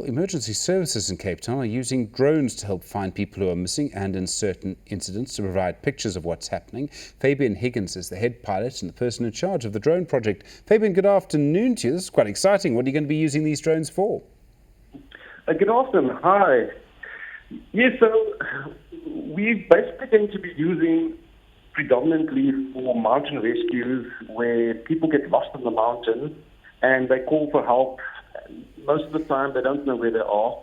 Emergency services in Cape Town are using drones to help find people who are missing and in certain incidents to provide pictures of what's happening. Fabian Higgins is the head pilot and the person in charge of the drone project. Fabian, good afternoon to you. This is quite exciting. What are you going to be using these drones for? Good afternoon. Hi. Yes, so we're basically going to be using predominantly for mountain rescues where people get lost in the mountain and they call for help. Most of the time, they don't know where they are,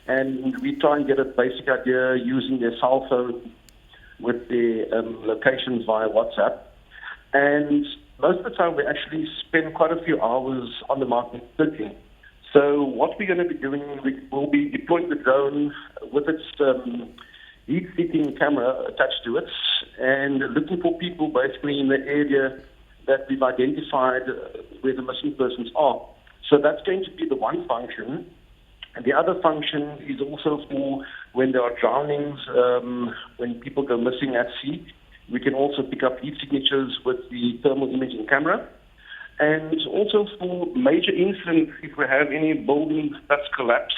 and we try and get a basic idea using their cell phone with their locations via WhatsApp. And most of the time, we actually spend quite a few hours on the mountain searching. So what we're going to be doing, we will be deploying the drone with its heat-seeking camera attached to it and looking for people basically in the area that we've identified where the missing persons are. So that's going to be the one function. And the other function is also for when there are drownings, when people go missing at sea. We can also pick up heat signatures with the thermal imaging camera. And also for major incidents, if we have any building that's collapsed,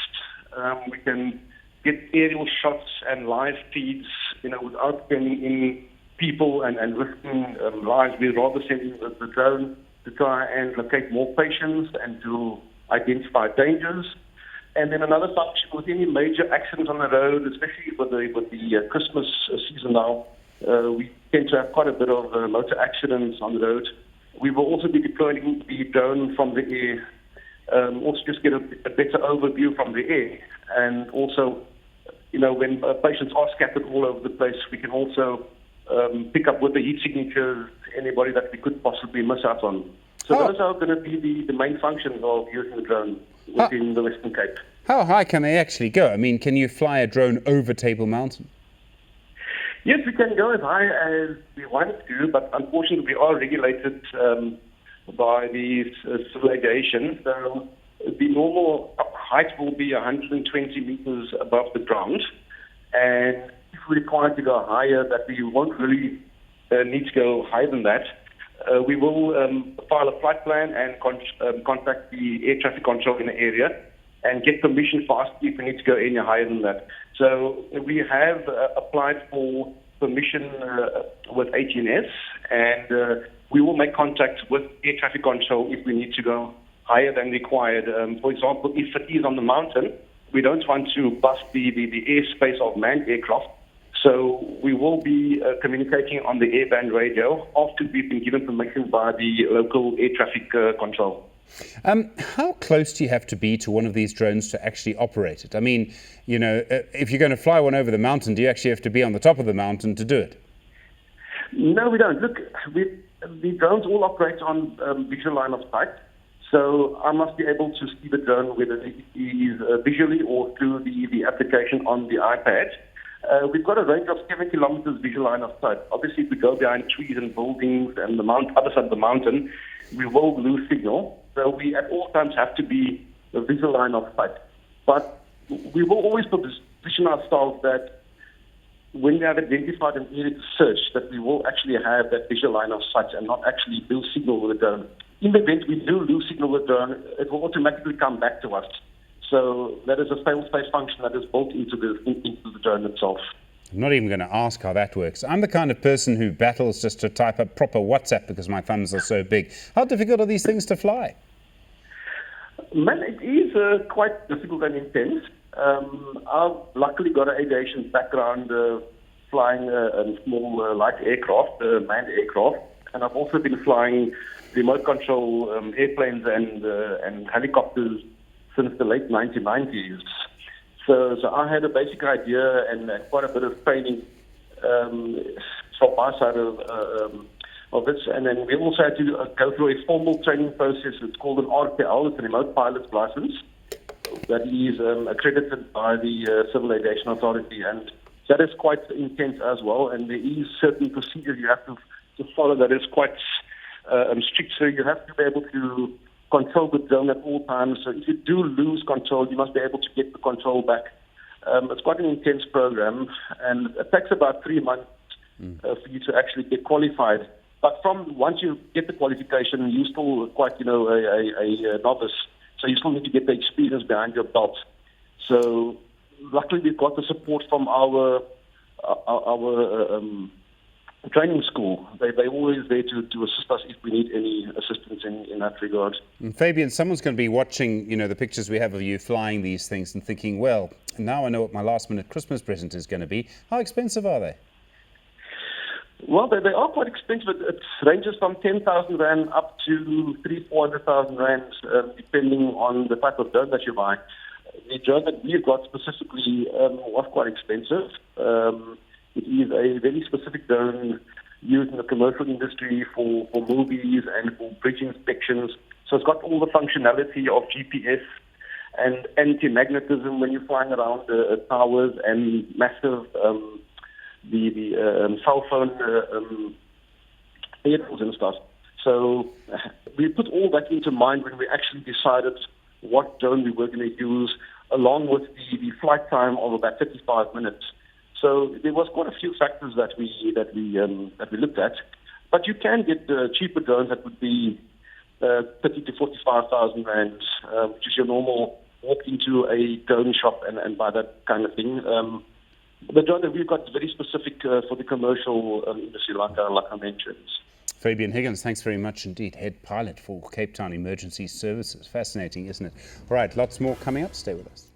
we can get aerial shots and live feeds, without sending in people and risking lives. We'd rather send in the drone to try and locate more patients and to identify dangers. And then another function with any major accidents on the road, especially with the Christmas season now, we tend to have quite a bit of motor accidents on the road. We will also be deploying the drone from the air, also just get a better overview from the air. And also, when patients are scattered all over the place, we can also pick up with the heat signatures anybody that we could possibly miss out on. So those are going to be the main functions of using the drone within the Western Cape. How high can they actually go? I mean, can you fly a drone over Table Mountain? Yes, we can go as high as we want to, but unfortunately we are regulated by the civil aviation. So the normal height will be 120 meters above the ground. And if we're required to go higher, that we won't really need to go higher than that. We will file a flight plan and contact the air traffic control in the area and get permission for us if we need to go any higher than that. So we have applied for permission with ATNS, and we will make contact with air traffic control if we need to go higher than required. For example, if it is on the mountain, we don't want to bust the airspace of manned aircraft. So we will be communicating on the airband radio after we've been given permission by the local air traffic control. How close do you have to be to one of these drones to actually operate it? I mean, if you're going to fly one over the mountain, do you actually have to be on the top of the mountain to do it? No, we don't. Look, the drones all operate on visual line of sight. So I must be able to see the drone whether it is visually or through the application on the iPad. We've got a range of 7 kilometers visual line of sight. Obviously, if we go behind trees and buildings and the other side of the mountain, we will lose signal. So we at all times have to be a visual line of sight. But we will always position ourselves that when we have identified an area to search, that we will actually have that visual line of sight and not actually lose signal with the drone. In the event we do lose signal with the drone, it will automatically come back to us. So that is a fail-safe function that is built into the drone itself. I'm not even going to ask how that works. I'm the kind of person who battles just to type a proper WhatsApp because my thumbs are so big. How difficult are these things to fly? Man, it is quite difficult and intense. I've luckily got an aviation background flying a small light aircraft, manned aircraft, and I've also been flying remote control airplanes and helicopters since the late 1990s. So I had a basic idea and quite a bit of training from my side of it. And then we also had to go through a formal training process. It's called an RPL, it's a remote pilot's license, that is accredited by the Civil Aviation Authority. And that is quite intense as well. And there is certain procedures you have to follow that is quite strict. So you have to be able to control the drone at all times. So if you do lose control, you must be able to get the control back. It's quite an intense program, and it takes about 3 months for you to actually get qualified. But once you get the qualification, you're still quite, a novice. So you still need to get the experience behind your belt. So luckily we've got the support from our training school. They're always there to assist us if we need any assistance in that regard. And Fabian, someone's going to be watching, the pictures we have of you flying these things and thinking, well, now I know what my last minute Christmas present is going to be. How expensive are they? Well, they are quite expensive. It ranges from 10,000 Rand up to 300,000-400,000 Rand, depending on the type of drone that you buy. The drone that we've got specifically was quite expensive. It is a very specific drone used in the commercial industry for movies and for bridge inspections. So it's got all the functionality of GPS and anti-magnetism when you're flying around towers and massive cell phone airports and stuff. So we put all that into mind when we actually decided what drone we were going to use, along with the flight time of about 35 minutes. So there was quite a few factors that we looked at, but you can get cheaper drones that would be 30 to 45,000 Rand, which is your normal walk into a drone shop and buy that kind of thing. The drone that we've got is very specific for the commercial industry, like I mentioned. Fabian Higgins, thanks very much indeed. Head pilot for Cape Town Emergency Services. Fascinating, isn't it? All right, lots more coming up. Stay with us.